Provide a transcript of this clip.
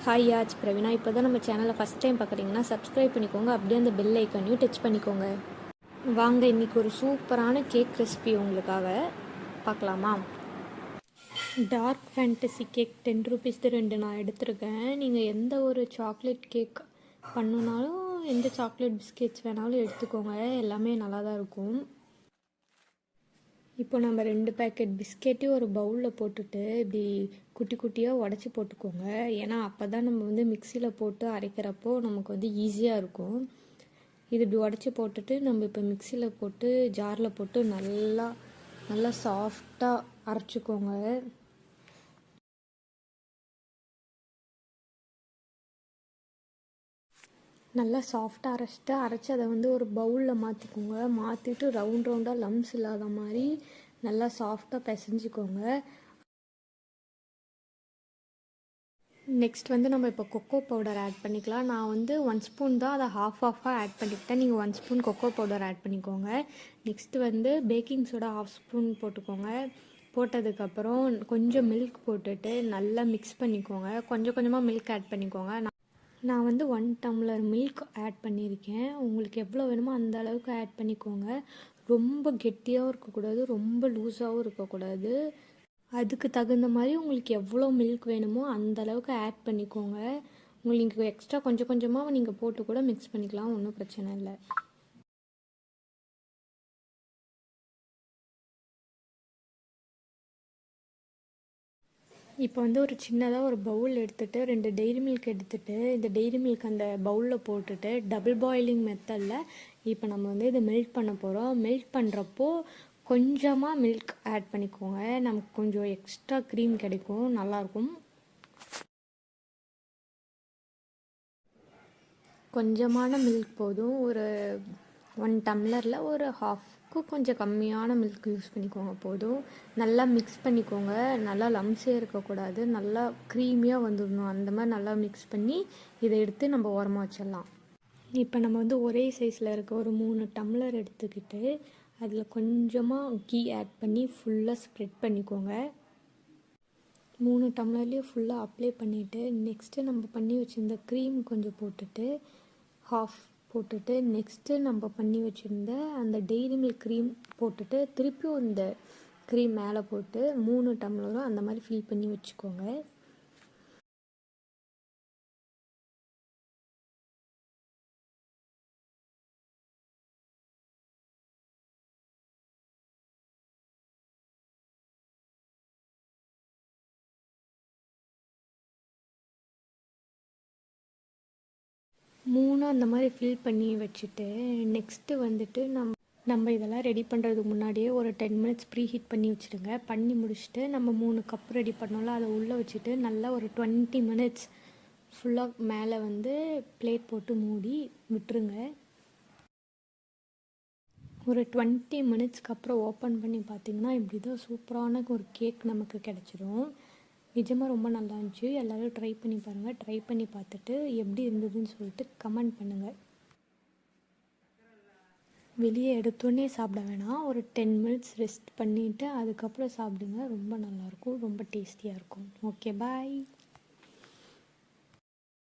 Hi யாச் Praveena. இப்போ தான் நம்ம சேனலை ஃபஸ்ட் டைம் பார்க்குறீங்கன்னா சப்ஸ்கிரைப் பண்ணிக்கோங்க. அப்படியே அந்த பெல் ஐக்கானையும் டச் பண்ணிக்கோங்க. வாங்க இன்றைக்கி ஒரு சூப்பரான கேக் ரெசிபி உங்களுக்காக பார்க்கலாமா? டார்க் ஃபேண்டசி கேக் 10 ரூபீஸ்க்கு 2 நான் எடுத்திருக்கேன். நீங்கள் எந்த ஒரு சாக்லேட் கேக் பண்ணுனாலும் எந்த சாக்லேட் பிஸ்கெட்ஸ் வேணாலும் எடுத்துக்கோங்க, எல்லாமே நல்லா தான் இருக்கும். இப்போ நம்ம 2 பேக்கெட் பிஸ்கெட்டையும் ஒரு பவுலில் போட்டுட்டு இப்படி குட்டி குட்டியாக உடச்சி போட்டுக்கோங்க. ஏன்னா அப்போ தான் நம்ம வந்து மிக்சியில் போட்டு அரைக்கிறப்போ நமக்கு வந்து ஈஸியாக இருக்கும். இது இப்படி உடச்சி போட்டுட்டு நம்ம இப்போ மிக்சியில் போட்டு ஜாரில் போட்டு நல்லா சாஃப்டாக அரைச்சிக்கோங்க. நல்லா சாஃப்டாக அரைச்சி அதை வந்து ஒரு பவுலில் மாற்றிக்கோங்க. மாற்றிட்டு ரவுண்டாக லம்ஸ் இல்லாத மாதிரி நல்லா சாஃப்டாக பிசைஞ்சிக்கோங்க. நெக்ஸ்ட் வந்து நம்ம இப்போ கொக்கோ பவுடர் ஆட் பண்ணிக்கலாம். நான் வந்து 1 ஸ்பூன் தான், அதை ஹாஃபாக ஆட் பண்ணிக்கிட்டேன். நீங்கள் 1 ஸ்பூன் கொக்கோ பவுடர் ஆட் பண்ணிக்கோங்க. நெக்ஸ்ட்டு வந்து பேக்கிங் சோடா 1/2 ஸ்பூன் போட்டுக்கோங்க. போட்டதுக்கப்புறம் கொஞ்சம் மில்க் போட்டுட்டு நல்லா மிக்ஸ் பண்ணிக்கோங்க. கொஞ்சமாக மில்க் ஆட் பண்ணிக்கோங்க. நான் வந்து 1 டம்ளர் மில்க் ஆட் பண்ணியிருக்கேன். உங்களுக்கு எவ்வளோ வேணுமோ அந்த அளவுக்கு ஆட் பண்ணிக்கோங்க. ரொம்ப கெட்டியாகவும் இருக்கக்கூடாது, ரொம்ப லூஸாகவும் இருக்கக்கூடாது. அதுக்கு தகுந்த மாதிரி உங்களுக்கு எவ்வளோ மில்க் வேணுமோ அந்த அளவுக்கு ஆட் பண்ணிக்கோங்க. உங்களுக்கு எக்ஸ்ட்ரா கொஞ்சமாக நீங்கள் போட்டு கூட மிக்ஸ் பண்ணிக்கலாம், ஒன்றும் பிரச்சனை இல்லை. இப்போ வந்து ஒரு சின்னதாக ஒரு பவுல் எடுத்துகிட்டு 2 டெய்ரி மில்க் எடுத்துகிட்டு இந்த டெய்ரி மில்க் அந்த பவுலில் போட்டுட்டு டபுள் பாயிலிங் மெத்தடில் இப்போ நம்ம வந்து இதை மெல்ட் பண்ண போகிறோம். மெல்ட் பண்ணுறப்போ கொஞ்சமாக மில்க் ஆட் பண்ணிக்கோங்க. நமக்கு கொஞ்சம் எக்ஸ்ட்ரா க்ரீம் கிடைக்கும், நல்லாயிருக்கும். கொஞ்சமான மில்க் போதும். ஒரு 1 டம்ளரில் ஒரு ஹாஃப்க்கு கொஞ்சம் கம்மியான மில்க் யூஸ் பண்ணிக்கோங்க போதும். நல்லா மிக்ஸ் பண்ணிக்கோங்க. நல்லா லம்ஸே இருக்கக்கூடாது, நல்லா க்ரீமியாக வந்துடணும். அந்த மாதிரி நல்லா மிக்ஸ் பண்ணி இதை எடுத்து நம்ம ஓரமாக வச்சிடலாம். இப்போ நம்ம வந்து ஒரே சைஸில் இருக்க ஒரு 3 டம்ளர் எடுத்துக்கிட்டு அதில் கொஞ்சமாக கீ ஆட் பண்ணி ஃபுல்லாக ஸ்ப்ரெட் பண்ணிக்கோங்க. 3 டம்ளர்லேயும் ஃபுல்லாக அப்ளை பண்ணிவிட்டு நெக்ஸ்ட்டு நம்ம பண்ணி வச்சுருந்த க்ரீம் கொஞ்சம் போட்டுட்டு ஹாஃப் போட்டுட்டு நெக்ஸ்ட்டு நம்ம பண்ணி வச்சுருந்த அந்த டெய்ரி மில்க் க்ரீம் போட்டுட்டு திருப்பியும் இந்த க்ரீம் மேலே போட்டு 3 டம்ளரும் அந்த மாதிரி ஃபில் பண்ணி வச்சுக்கோங்க. அந்த மாதிரி ஃபில் பண்ணி வச்சுட்டு நெக்ஸ்ட்டு வந்துட்டு நம்ம இதெல்லாம் ரெடி பண்ணுறதுக்கு முன்னாடியே ஒரு 10 மினிட்ஸ் ப்ரீ ஹீட் பண்ணி வச்சுடுங்க. பண்ணி முடிச்சுட்டு நம்ம 3 கப் ரெடி பண்ணோம்ல, அதை உள்ளே வச்சுட்டு நல்லா ஒரு 20 மினிட்ஸ் ஃபுல்லாக மேலே வந்து பிளேட் போட்டு மூடி விட்டுருங்க. ஒரு 20 மினிட்ஸ்க்கு அப்புறம் ஓப்பன் பண்ணி பார்த்திங்கன்னா இப்படி தான் சூப்பரான ஒரு கேக் நமக்கு கிடச்சிரும். நிஜமாக ரொம்ப நல்லா இருந்துச்சு. எல்லோரும் ட்ரை பண்ணி பாருங்கள். ட்ரை பண்ணி பார்த்துட்டு எப்படி இருந்ததுன்னு சொல்லிட்டு கமெண்ட் பண்ணுங்கள். வெளியே எடுத்தோடனே சாப்பிட வேணாம், ஒரு 10 மினிட்ஸ் ரெஸ்ட் பண்ணிவிட்டு அதுக்கப்புறம் சாப்பிடுங்க. ரொம்ப நல்லாயிருக்கும், ரொம்ப டேஸ்டியாக இருக்கும். ஓகே, பாய்.